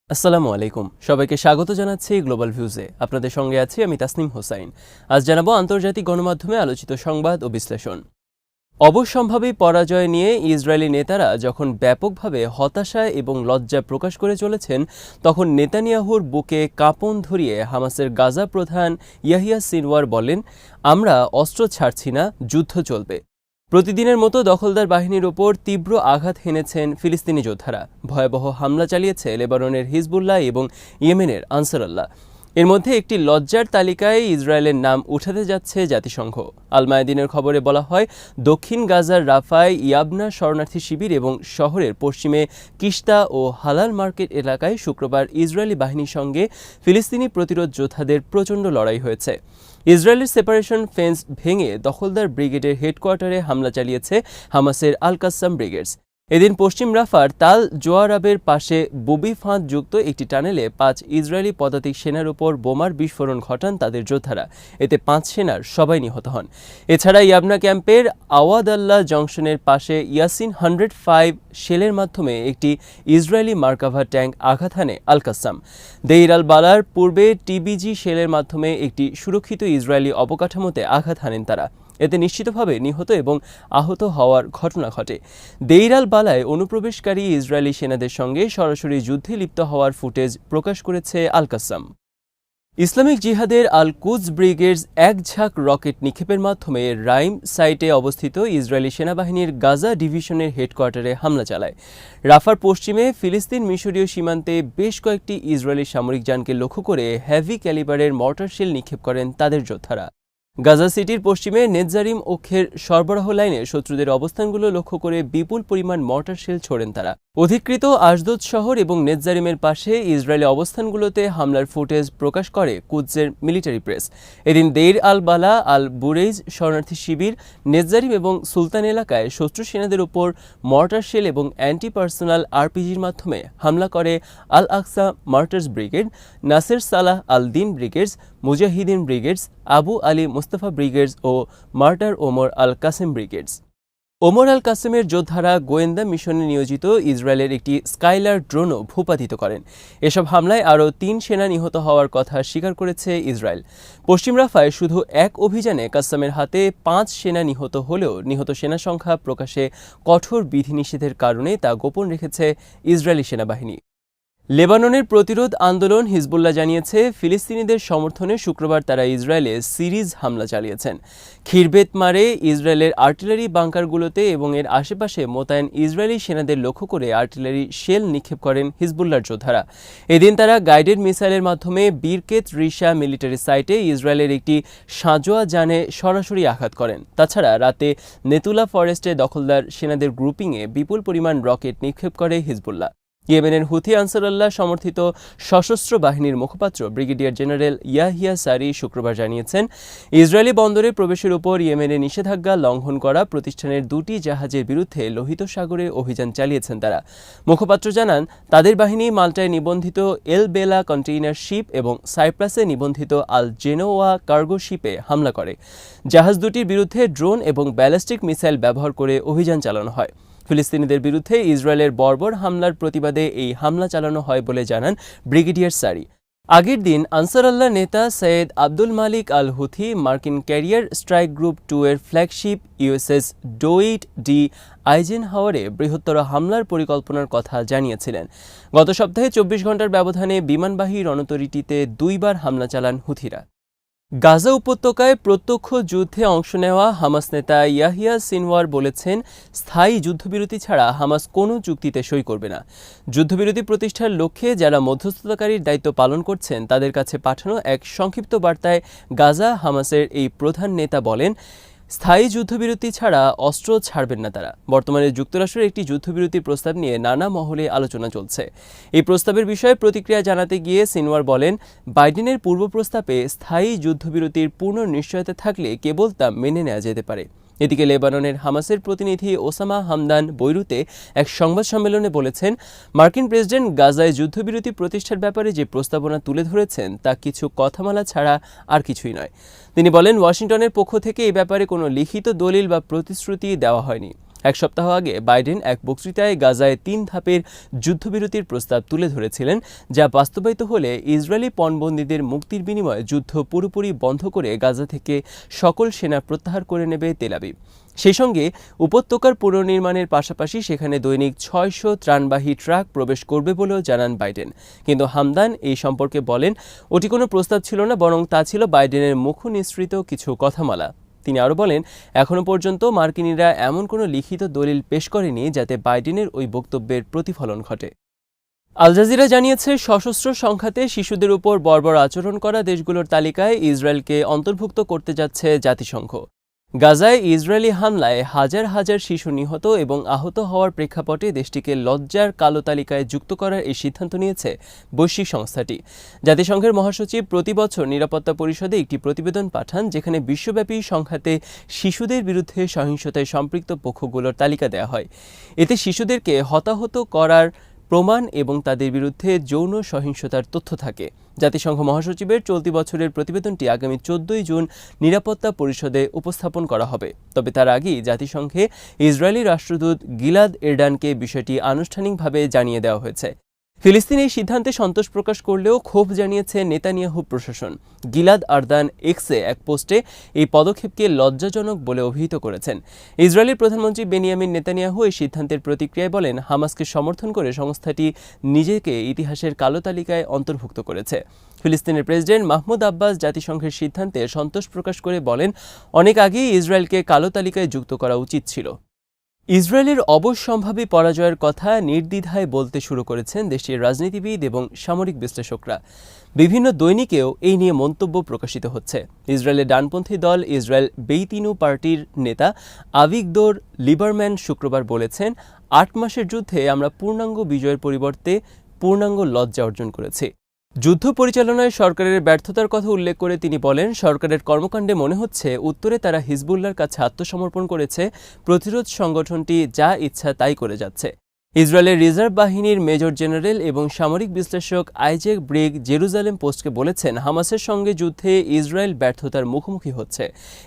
আসসালামু আলাইকুম, সবাইকে স্বাগত জানাচ্ছি গ্লোবাল ভিউজে। আপনাদের সঙ্গে আছি আমি তাসনিম হোসাইন। আজ জানাবো আন্তর্জাতিক গণমাধ্যমে আলোচিত সংবাদ ও বিশ্লেষণ। অবশ্যম্ভাবী পরাজয় নিয়ে ইসরায়েলি নেতারা যখন ব্যাপকভাবে হতাশায় এবং লজ্জা প্রকাশ করে চলেছেন, তখন নেতানিয়াহুর বুকে কাঁপন ধরিয়ে হামাসের গাজা প্রধান ইয়াহিয়া সিনওয়ার বলেন, আমরা অস্ত্র ছাড়ছি না, যুদ্ধ চলবে। প্রতিদিনের মতো দখলদার বাহিনীর ওপর তীব্র আঘাত হেনেছেন ফিলিস্তিনি যোদ্ধারা। ভয়াবহ হামলা চালিয়েছে লেবাননের হিজবুল্লাহ এবং ইয়েমেনের আনসারুল্লাহ। এর মধ্যে একটি লজ্জার তালিকায় ইসরায়েলের নাম উঠাতে যাচ্ছে জাতিসংঘ। আল মায়াদিনের খবরে বলা হয়, দক্ষিণ গাজার রাফায় ইয়াবনা শরণার্থী শিবির এবং শহরের পশ্চিমে কিস্তা ও হালাল মার্কেট এলাকায় শুক্রবার ইসরায়েলি বাহিনীর সঙ্গে ফিলিস্তিনি প্রতিরোধ যোদ্ধাদের প্রচণ্ড লড়াই হয়েছে। ইসরায়েলের সেপারেশন ফেন্স ভেঙে দখলদার ব্রিগেডের হেডকোয়ার্টারে হামলা চালিয়েছে হামাসের আল কাসাম ব্রিগেডস। এদিন পশ্চিম রাফার তাল জোয়ারাবের পাশে ববি ফাঁদযুক্ত একটি টানেলে ৫ ইসরায়েলি পদাতিক সেনার উপর বোমার বিস্ফোরণ ঘটান তাদের যোদ্ধারা। এতে ৫ সেনার সবাই নিহত হন। এছাড়া ইয়াবনা ক্যাম্পের আওয়াদাল্লাহ জংশনের পাশে ইয়াসিন 105 শেলের মাধ্যমে একটি ইসরায়েলি মার্কাভা ট্যাঙ্ক আঘাত হানে আল কাসাম। দেইর আল বালার পূর্বে টিবিজি শেলের মাধ্যমে একটি সুরক্ষিত ইসরায়েলি অবকাঠামোতে আঘাত হানেন তারা। এতে নিশ্চিতভাবে নিহত এবং আহত হওয়ার ঘটনা ঘটে। দেইর আল বালায় অনুপ্রবেশকারী ইসরায়েলি সেনাদের সঙ্গে সরাসরি যুদ্ধে লিপ্ত হওয়ার ফুটেজ প্রকাশ করেছে আল কাসাম। ইসলামিক জিহাদের আল কুদস ব্রিগেডস এক ঝাঁক রকেট নিক্ষেপের মাধ্যমে রাইম সাইটে অবস্থিত ইসরায়েলি সেনাবাহিনীর গাজা ডিভিশনের হেডকোয়ার্টারে হামলা চালায়। রাফার পশ্চিমে ফিলিস্তিন মিশরীয় সীমান্তে বেশ কয়েকটি ইসরায়েলি সামরিক যানকে লক্ষ্য করে হেভি ক্যালিবারের মর্টার শেল নিক্ষেপ করেন তাদের যোদ্ধারা। গাজা সিটির পশ্চিমে নেতজারিম অক্ষের সরবরাহ লাইনে শত্রুদের অবস্থানগুলো লক্ষ্য করে বিপুল পরিমাণ মর্টার শেল ছোড়েন তারা। অধিকৃত আশদোদ শহর এবং নেতজারিমের পাশে ইসরায়েলি অবস্থানগুলোতে হামলার ফুটেজ প্রকাশ করে কুদসের মিলিটারি প্রেস। এদিন দেইর আল বালা, আল বুরেইজ শরণার্থী শিবির, নেতজারিম এবং সুলতান এলাকায় শত্রু সেনাদের উপর মর্টার শেল এবং অ্যান্টি পার্সোনাল আরপিজির মাধ্যমে হামলা করে আল আকসা মার্টার্স ব্রিগেড, নাসের সালাহ আল দিন ব্রিগেডস, মুজাহিদিন ব্রিগেডস, আবু আলী মুস্তাফা ব্রিগেডস ও মার্টার ওমর আল কাসেম ব্রিগেডস। ওমর আল কাসেমের যোদ্ধারা গোয়েন্দা মিশনে নিয়োজিত ইসরায়েলের একটি স্কাইলার ড্রোনও ভূপাতিত করেন। এসব হামলায় আরও ৩ সেনা নিহত হওয়ার কথা স্বীকার করেছে ইসরায়েল। পশ্চিম রাফায় শুধু এক অভিযানে কাসেমের হাতে ৫ সেনা নিহত হলেও নিহত সেনা সংখ্যা প্রকাশে কঠোর বিধিনিষেধের কারণে তা গোপন রেখেছে ইসরায়েলি সেনাবাহিনী। লেবাননের প্রতিরোধ আন্দোলন হিজবুল্লাহ জানিয়েছে, ফিলিস্তিনিদের সমর্থনে শুক্রবার তারা ইসরায়েলে সিরিজ হামলা চালিয়েছেন। খিরবেত মারে ইসরায়েলের আর্টিলারি বাংকারগুলোতে এবং এর আশেপাশে মোতায়েন ইসরায়েলি সেনাদের লক্ষ্য করে আর্টিলারি শেল নিক্ষেপ করেন হিজবুল্লাহর যোদ্ধারা। এদিন তারা গাইডেড মিসাইলের মাধ্যমে বীরকেত রিশা মিলিটারি সাইটে ইসরায়েলের একটি সাঁজোয়া যানে সরাসরি আঘাত করেন। তাছাড়া রাতে নেতুলা ফরেস্টে দখলদার সেনাদের গ্রুপিংয়ে বিপুল পরিমাণ রকেট নিক্ষেপ করে হিজবুল্লাহ। ইয়েমেনের হুথি আনসারুল্লাহ সমর্থিত সশস্ত্র বাহিনীর মুখপাত্র ব্রিগেডিয়ার জেনারেল ইয়াহিয়া সারি শুক্রবার জানিয়েছেন, ইসরায়েলি বন্দরে প্রবেশের উপর ইয়েমেনের নিষেধাজ্ঞা লঙ্ঘন করা প্রতিষ্ঠানের 2টি জাহাজের বিরুদ্ধে লোহিত সাগরে অভিযান চালিয়েছেন তারা। মুখপাত্র জানান, তাদের বাহিনী মাল্টায় নিবন্ধিত এল বেলা কন্টেইনার শিপ এবং সাইপ্রাসে নিবন্ধিত আল জেনোয়া কার্গো শিপে হামলা করে। জাহাজ দুটির বিরুদ্ধে ড্রোন এবং ব্যালিস্টিক মিসাইল ব্যবহার করে অভিযান চালানো হয়। ফিলিস্তিনিদের বিরুদ্ধে ইসরায়েলের বর্বর হামলার প্রতিবাদে এই হামলা চালানো হয় বলে জানান ব্রিগেডিয়ার সারি। আগের দিন আনসারুল্লাহ নেতা সৈয়দ আব্দুল মালিক আল হুথি মার্কিন ক্যারিয়ার স্ট্রাইক গ্রুপ 2 এর ফ্ল্যাগশিপ ইউএসএস ডোইট ডি আইজেনহাওয়ারে বৃহত্তর হামলার পরিকল্পনার কথা জানিয়েছিলেন। গত সপ্তাহে 24 ঘণ্টার ব্যবধানে বিমানবাহী রণতরীটিতে 2 বার হামলা চালান হুথিরা। গাজা উপত্যকায় প্রত্যক্ষ যুদ্ধে অংশ নেওয়া হামাস নেতা ইয়াহিয়া সিনওয়ার বলেছেন, স্থায়ী যুদ্ধবিরতি ছাড়া হামাস কোনো চুক্তিতে সই করবে না। যুদ্ধবিরতি প্রতিষ্ঠার লক্ষ্যে যারা মধ্যস্থতাকারীর দায়িত্ব পালন করছেন তাদের কাছে পাঠানো এক সংক্ষিপ্ত বার্তায় গাজা হামাসের এই প্রধান নেতা বলেন, স্থায়ী যুদ্ধবিরতি ছাড়া অস্ত্র ছাড়বেন না তারা। বর্তমানে যুক্তরাষ্ট্রের একটি যুদ্ধবিরতির প্রস্তাব নিয়ে নানা মহলে আলোচনা চলছে। এই প্রস্তাবের বিষয়ে প্রতিক্রিয়া জানাতে গিয়ে সিনওয়ার বলেন, বাইডেনের পূর্ব প্রস্তাবে স্থায়ী যুদ্ধবিরতির পূর্ণ নিশ্চয়তা থাকলে কেবল তা মেনে নেওয়া যেতে পারে। এদিকে লেবাননের হামাসের প্রতিনিধি ওসামা হামদান বৈরুতে এক সংবাদ সম্মেলনে বলেছেন, মার্কিন প্রেসিডেন্ট গাজায় যুদ্ধবিরতি প্রতিষ্ঠার ব্যাপারে যে প্রস্তাবনা তুলে ধরেছেন তা কিছু কথামালা ছাড়া আর কিছুই নয়। তিনি বলেন, ওয়াশিংটনের পক্ষ থেকে এই ব্যাপারে কোনো লিখিত দলিল বা প্রতিশ্রুতি দেওয়া হয়নি। এক সপ্তাহ আগে বাইডেন এক বক্তৃতায় গাজায় 3 ধাপের যুদ্ধবিরতির প্রস্তাব তুলে ধরেছিলেন, যা বাস্তবায়িত হলে ইসরায়েলি পণবন্দীদের মুক্তির বিনিময়ে যুদ্ধ পুরোপুরি বন্ধ করে গাজা থেকে সকল সেনা প্রত্যাহার করে নেবে তেল আবিব। সেই সঙ্গে উপত্যকার পুনর্নির্মাণের পাশাপাশি সেখানে দৈনিক 600 ত্রাণবাহী ট্রাক প্রবেশ করবে বলেও জানান বাইডেন। কিন্তু হামদান এই সম্পর্কে বলেন, ওটি কোনো প্রস্তাব ছিল না, বরং তা ছিল বাইডেনের মুখ নিঃসৃত কিছু কথামালা। তিনি আরও বলেন, এখনও পর্যন্ত মার্কিনিরা এমন কোনো লিখিত দলিল পেশ করেনি যাতে বাইডেনের ওই বক্তব্যের প্রতিফলন ঘটে। আল জাজিরা জানিয়েছে, সশস্ত্র সংঘাতে শিশুদের উপর বর্বর আচরণ করা দেশগুলোর তালিকায় ইসরায়েলকে অন্তর্ভুক্ত করতে যাচ্ছে জাতিসংঘ। গাজায় ইসরায়েলি হামলায় হাজার হাজার শিশু নিহত এবং আহত হওয়ার প্রেক্ষাপটে দেশটিকে লজ্জার কালো তালিকায় যুক্ত করার এই সিদ্ধান্ত নিয়েছে বৈশ্বিক সংস্থাটি। জাতিসংঘের মহাসচিব প্রতি বছর নিরাপত্তা পরিষদে একটি প্রতিবেদন পাঠান, যেখানে বিশ্বব্যাপী সংঘাতে শিশুদের বিরুদ্ধে সহিংসতায় সম্পৃক্ত পক্ষগুলোর তালিকা দেওয়া হয়। এতে শিশুদেরকে হতাহত করার প্রমাণ এবং তাদের বিরুদ্ধে যৌন সহিংসতার তথ্য থাকে। জাতিসংঘ মহাসচিবের চলতি বছরের প্রতিবেদনটি আগামী 14 জুন নিরাপত্তা পরিষদে উপস্থাপন করা হবে। তবে তার আগেই জাতিসংঘে ইসরায়েলি রাষ্ট্রদূত গিলাদ এরডানকে বিষয়টি আনুষ্ঠানিকভাবে জানিয়ে দেওয়া হয়েছে। ফিলিস্তিন এই সিদ্ধান্তে সন্তোষ প্রকাশ করলেও ক্ষোভ জানিয়েছে নেতানিয়াহু প্রশাসন। গিলাদ আরদান এক্সে এক পোস্টে এই পদক্ষেপকে লজ্জাজনক বলে অভিহিত করেছেন। ইসরায়েলের প্রধানমন্ত্রী বেনিয়ামিন নেতানিয়াহু এই সিদ্ধান্তের প্রতিক্রিয়ায় বলেন, হামাসকে সমর্থন করে সংস্থাটি নিজেকে ইতিহাসের কালো তালিকায় অন্তর্ভুক্ত করেছে। ফিলিস্তিনের প্রেসিডেন্ট মাহমুদ আব্বাস জাতিসংঘের সিদ্ধান্তে সন্তোষ প্রকাশ করে বলেন, অনেক আগেই ইসরায়েলকে কালো তালিকায় যুক্ত করা উচিত ছিল। ইসরায়েলের অবশ্যম্ভাবী পরাজয়ের কথা নির্দ্বিধায় বলতে শুরু করেছেন দেশটির রাজনীতিবিদ এবং সামরিক বিশ্লেষকরা। বিভিন্ন দৈনিকেও এই নিয়ে মন্তব্য প্রকাশিত হচ্ছে। ইসরায়েলের ডানপন্থী দল ইসরায়েল বেইতিনু পার্টির নেতা আভিগদোর লিবারম্যান শুক্রবার বলেছেন, 8 মাসের যুদ্ধে আমরা পূর্ণাঙ্গ বিজয়ের পরিবর্তে পূর্ণাঙ্গ লজ্জা অর্জন করেছি। যুদ্ধ পরিচালনায় সরকারের ব্যর্থতার কথা উল্লেখ করে তিনি বলেন, সরকারের কর্মকাণ্ডে মনে হচ্ছে উত্তরে তারা হিজবুল্লাহর কাছে আত্মসমর্পণ করেছে, প্রতিরোধ সংগঠনটি যা ইচ্ছা তাই করে যাচ্ছে। ইসরায়েলের রিজার্ভ বাহিনীর মেজর জেনারেল এবং সামরিক বিশ্লেষক আইজেক ব্রিগ জেরুজালেম পোস্টকে বলেছেন, হামাসের সঙ্গে যুদ্ধে ইসরায়েল ব্যর্থতার মুখোমুখি হচ্ছে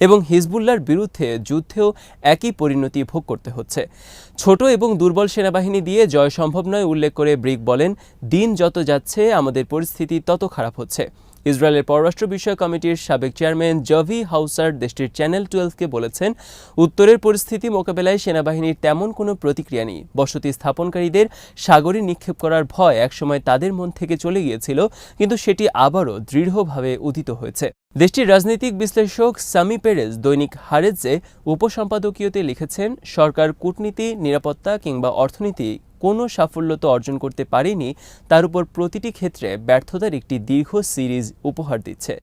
এবং হিজবুল্লাহর বিরুদ্ধে যুদ্ধেও একই পরিণতি ভোগ করতে হচ্ছে। ছোট এবং দুর্বল সেনাবাহিনী দিয়ে জয় সম্ভব নয় উল্লেখ করে ব্রিগ বলেন, দিন যত যাচ্ছে আমাদের পরিস্থিতি তত খারাপ হচ্ছে। ইসরায়েলের পররাষ্ট্র বিষয়ক কমিটির সাবেক চেয়ারম্যান জভি হাউসার দেশটির চ্যানেল 12কে বলেছেন, উত্তরের পরিস্থিতি মোকাবেলায় সেনাবাহিনীর তেমন কোনো প্রতিক্রিয়া নেই। বসতি স্থাপনকারীদের সাগরে নিক্ষেপ করার ভয় একসময় তাদের মন থেকে চলে গিয়েছিল, কিন্তু সেটি আবারও দৃঢ়ভাবে উদিত হয়েছে। দেশটির রাজনৈতিক বিশ্লেষক সামি পেরেজ দৈনিক হারেজে উপসম্পাদকীয়তে লিখেছেন, সরকার কূটনীতি, নিরাপত্তা কিংবা অর্থনীতি কোনো সাফল্য তো অর্জন করতে পারেনি, তার উপর প্রতিটি ক্ষেত্রে ব্যর্থতার একটি দীর্ঘ সিরিজ উপহার দিচ্ছে।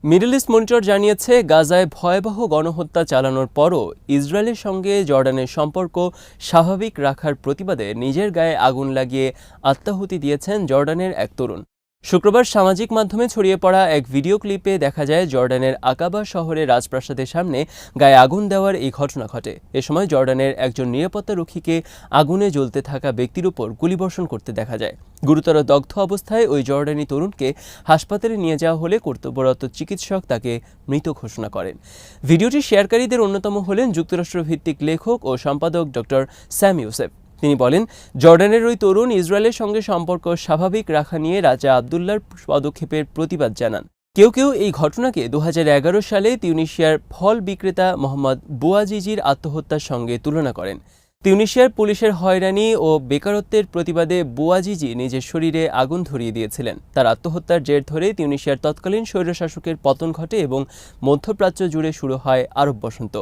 মিডল ইস্ট মনিটর জানিয়েছে, গাজায় ভয়াবহ গণহত্যা চালানোর পরও ইসরায়েলের সঙ্গে জর্ডানের সম্পর্ক স্বাভাবিক রাখার প্রতিবাদে নিজের গায়ে আগুন লাগিয়ে আত্মাহুতি দিয়েছেন জর্ডানের এক তরুণ। শুক্রবার সামাজিক মাধ্যমে ছড়িয়ে পড়া এক ভিডিও ক্লিপে দেখা যায়, জর্ডানের আকাবা শহরের রাজপ্রাসাদের সামনে গায়ে আগুন দেওয়ার এই ঘটনা ঘটে। এ সময় জর্ডানের একজন নিরাপত্তারক্ষীকে আগুনে জ্বলতে থাকা ব্যক্তির উপর গুলিবর্ষণ করতে দেখা যায়। গুরুতর দগ্ধ অবস্থায় ওই জর্ডানি তরুণকে হাসপাতালে নিয়ে যাওয়া হলে কর্তব্যরত চিকিৎসক তাকে মৃত ঘোষণা করেন। ভিডিওটি শেয়ারকারীদের অন্যতম হলেন যুক্তরাষ্ট্রভিত্তিক লেখক ও সম্পাদক ডক্টর স্যাম ইউসেফ। তিনি বলেন, জর্ডানের ওই তরুণ ইসরায়েলের সঙ্গে সম্পর্ক স্বাভাবিক রাখা নিয়ে রাজা আবদুল্লাহর পদক্ষেপের প্রতিবাদ জানান। কেউ কেউ এই ঘটনাকে 2011 সালে তিউনিসিয়ার ফল বিক্রেতা মোহাম্মদ বুয়াজিজির আত্মহত্যার সঙ্গে তুলনা করেন। তিউনিসিয়ার পুলিশের হয়রানি ও বেকারত্বের প্রতিবাদে বুয়াজিজি নিজের শরীরে আগুন ধরিয়ে দিয়েছিলেন। তার আত্মহত্যার জের ধরে তিউনিসিয়ার তৎকালীন স্বৈরশাসকের পতন ঘটে এবং মধ্যপ্রাচ্য জুড়ে শুরু হয় আরব বসন্ত।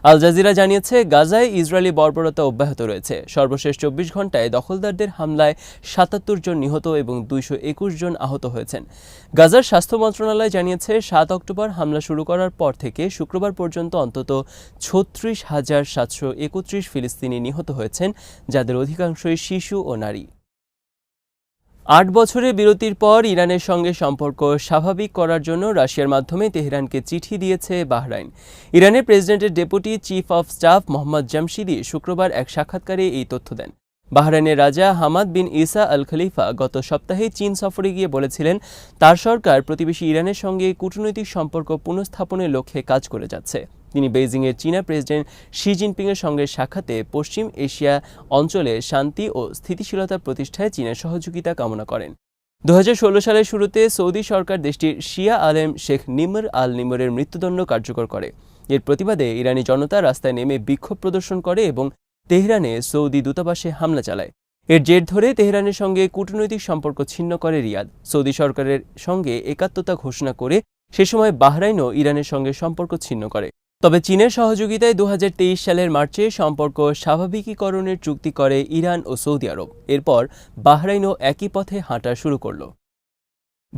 আল জাজিরা জানিয়েছে, গাজায় ইসরায়েলি বর্বরতা অব্যাহত রয়েছে। সর্বশেষ 24 ঘণ্টায় দখলদারদের হামলায় 77 জন নিহত এবং 221 জন আহত হয়েছেন। গাজার স্বাস্থ্য মন্ত্রণালয় জানিয়েছে, 7 অক্টোবর হামলা শুরু করার পর থেকে শুক্রবার পর্যন্ত অন্তত 36,731 ফিলিস্তিনি নিহত হয়েছেন, যাদের অধিকাংশই শিশু ও নারী। 8 বছরের বিরতির পর ইরানের সঙ্গে সম্পর্ক স্বাভাবিক করার জন্য রাশিয়ার মাধ্যমে তেহরানকে চিঠি দিয়েছে বাহরাইন। ইরানের প্রেসিডেন্টের deputy chief of staff Mohammad জামশিদি শুক্রবার এক সাক্ষাৎকারে এই তথ্য দেন। বাহরাইনের রাজা হামাদ বিন ইসা আল খলিফা গত সপ্তাহে চীন সফরে গিয়ে বলেছিলেন, তার সরকার প্রতিবেশী ইরানের সঙ্গে কূটনৈতিক সম্পর্ক পুনঃস্থাপনের লক্ষ্যে কাজ করে যাচ্ছে। তিনি বেইজিংয়ের চীনা প্রেসিডেন্ট শি জিনপিংয়ের সঙ্গে সাক্ষাতে পশ্চিম এশিয়া অঞ্চলে শান্তি ও স্থিতিশীলতা প্রতিষ্ঠায় চীনের সহযোগিতা কামনা করেন। 2016 সালের শুরুতে সৌদি সরকার দেশটির শিয়া আলেম শেখ নিমর আল নিমরের মৃত্যুদণ্ড কার্যকর করে। এর প্রতিবাদে ইরানি জনতা রাস্তায় নেমে বিক্ষোভ প্রদর্শন করে এবং তেহরানে সৌদি দূতাবাসে হামলা চালায়। এর জের ধরে তেহরানের সঙ্গে কূটনৈতিক সম্পর্ক ছিন্ন করে রিয়াদ। সৌদি সরকারের সঙ্গে একাত্মতা ঘোষণা করে সে সময় বাহরাইনও ইরানের সঙ্গে সম্পর্ক ছিন্ন করে। তবে চীনের সহযোগিতায় 2023 সালের মার্চে সম্পর্ক স্বাভাবিকীকরণের চুক্তি করে ইরান ও সৌদি আরব। এরপর বাহরাইনও একই পথে হাঁটা শুরু করল।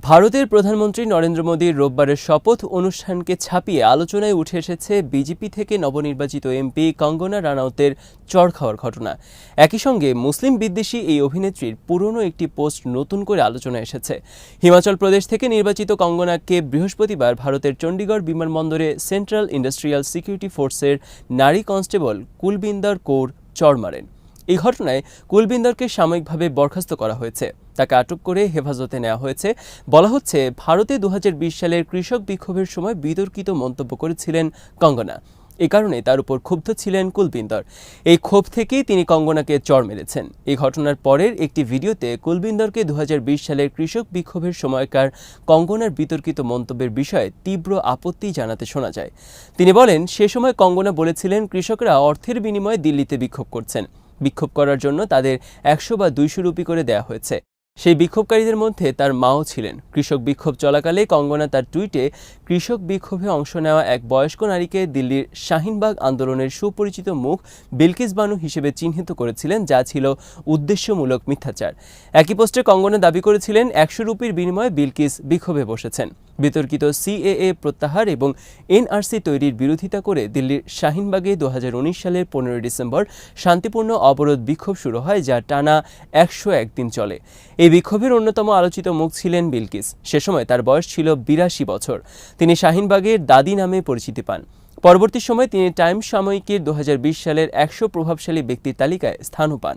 ভারতের প্রধানমন্ত্রী নরেন্দ্র মোদীর রোববারের শপথ অনুষ্ঠানকে ছাপিয়ে আলোচনায় উঠে এসেছে বিজেপি থেকে নবনির্বাচিত এমপি কঙ্গনা রানাউতের চড় খাওয়ার ঘটনা। একই সঙ্গে মুসলিম বিদ্বেষী এই অভিনেত্রীর পুরনো একটি পোস্ট নতুন করে আলোচনায় এসেছে। হিমাচল প্রদেশ থেকে নির্বাচিত কঙ্গনাকে বৃহস্পতিবার ভারতের চণ্ডীগড় বিমানবন্দরে সেন্ট্রাল ইন্ডাস্ট্রিয়াল সিকিউরিটি ফোর্সের নারী কনস্টেবল কুলবিন্দর কৌর চড় মারেন। এই ঘটনায় কুলবিন্দরকে সাময়িকভাবে বরখাস্ত করা হয়েছে। তাকে আটক করে হেফাজতে নেওয়া হয়েছে। বলা হচ্ছে, ভারতে 2020 সালের কৃষক বিক্ষোভের সময় বিতর্কিত মন্তব্য করেছিলেন কঙ্গনা। এ কারণে তার উপর ক্ষুব্ধ ছিলেন কুলবিন্দর। এই ক্ষোভ থেকেই তিনি কঙ্গনাকে চড় মেরেছেন। এই ঘটনার পরের একটি ভিডিওতে কুলবিন্দরকে 2020 সালের কৃষক বিক্ষোভের সময়কার কঙ্গনার বিতর্কিত মন্তব্যের বিষয়ে তীব্র আপত্তি জানাতে শোনা যায়। তিনি বলেন, সে সময় কঙ্গনা বলেছিলেন কৃষকরা অর্থের বিনিময়ে দিল্লিতে বিক্ষোভ করছেন। বিক্ষোভ করার জন্য তাদের 100 বা 200 রুপি করে দেয়া হয়েছে। সেই বিক্ষোভকারীদের মধ্যে তার মাও ছিলেন। কৃষক বিক্ষোভ চলাকালে কঙ্গনা তার টুইটে কৃষক বিক্ষোভে অংশ নেওয়া এক বয়স্ক নারীকে দিল্লির শাহিনবাগ আন্দোলনের সুপরিচিত মুখ বিলকিস বানু হিসেবে চিহ্নিত করেছিলেন, যা ছিল উদ্দেশ্যমূলক মিথ্যাচার। একই পোস্টে কঙ্গনা দাবি করেছিলেন 100 রুপির বিনিময়ে বিলকিস বিক্ষোভে বসেছেন। বিতর্কিত সিএএ প্রত্যাহার এবং এনআরসি তৈরির বিরোধিতা করে দিল্লির শাহিনবাগে 2019 সালের 15 ডিসেম্বর শান্তিপূর্ণ অবরোধ বিক্ষোভ শুরু হয়, যা টানা 101 দিন চলে। এই বিক্ষোভের অন্যতম আলোচিত মুখ ছিলেন বিলকিস। সে সময় তার বয়স ছিল 82 বছর। তিনি শাহিনবাগের দাদি নামে পরিচিতি পান। পরবর্তী সময়ে তিনি টাইমস সাময়িকীর 2020 সালের 100 প্রভাবশালী ব্যক্তির তালিকায় স্থানও পান।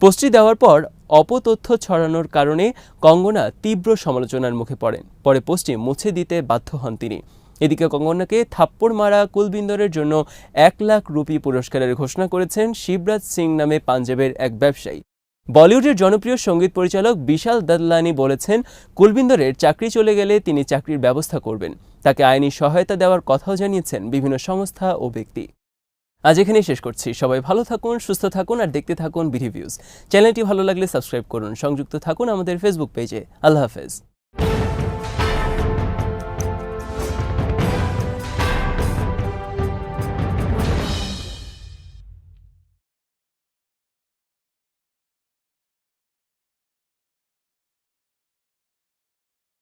পোস্টটি দেওয়ার পর অপতথ্য ছড়ানোর কারণে কঙ্গনা তীব্র সমালোচনার মুখে পড়েন। পরে পোস্টটি মুছে দিতে বাধ্য হন তিনি। এদিকে কঙ্গনাকে থাপ্পড় মারা কুলবিন্দরের জন্য 1 লাখ রুপি পুরস্কারের ঘোষণা করেছেন শিবরাজ সিং নামে পাঞ্জাবের এক ব্যবসায়ী। বলিউডের জনপ্রিয় সঙ্গীত পরিচালক বিশাল দাদলানি বলেছেন, কুলবিন্দরের চাকরি চলে গেলে তিনি চাকরির ব্যবস্থা করবেন। তাকে আইনি সহায়তা দেওয়ার কথাও জানিয়েছেন বিভিন্ন সংস্থা ও ব্যক্তি। আজ এখানেই শেষ করছি। সবাই ভালো থাকুন, সুস্থ থাকুন আর দেখতে থাকুন বিডি ভিউজ। চ্যানেলটি ভালো লাগলে সাবস্ক্রাইব করুন। সংযুক্ত থাকুন আমাদের ফেসবুক পেজে। আল্লাহ হাফেজ।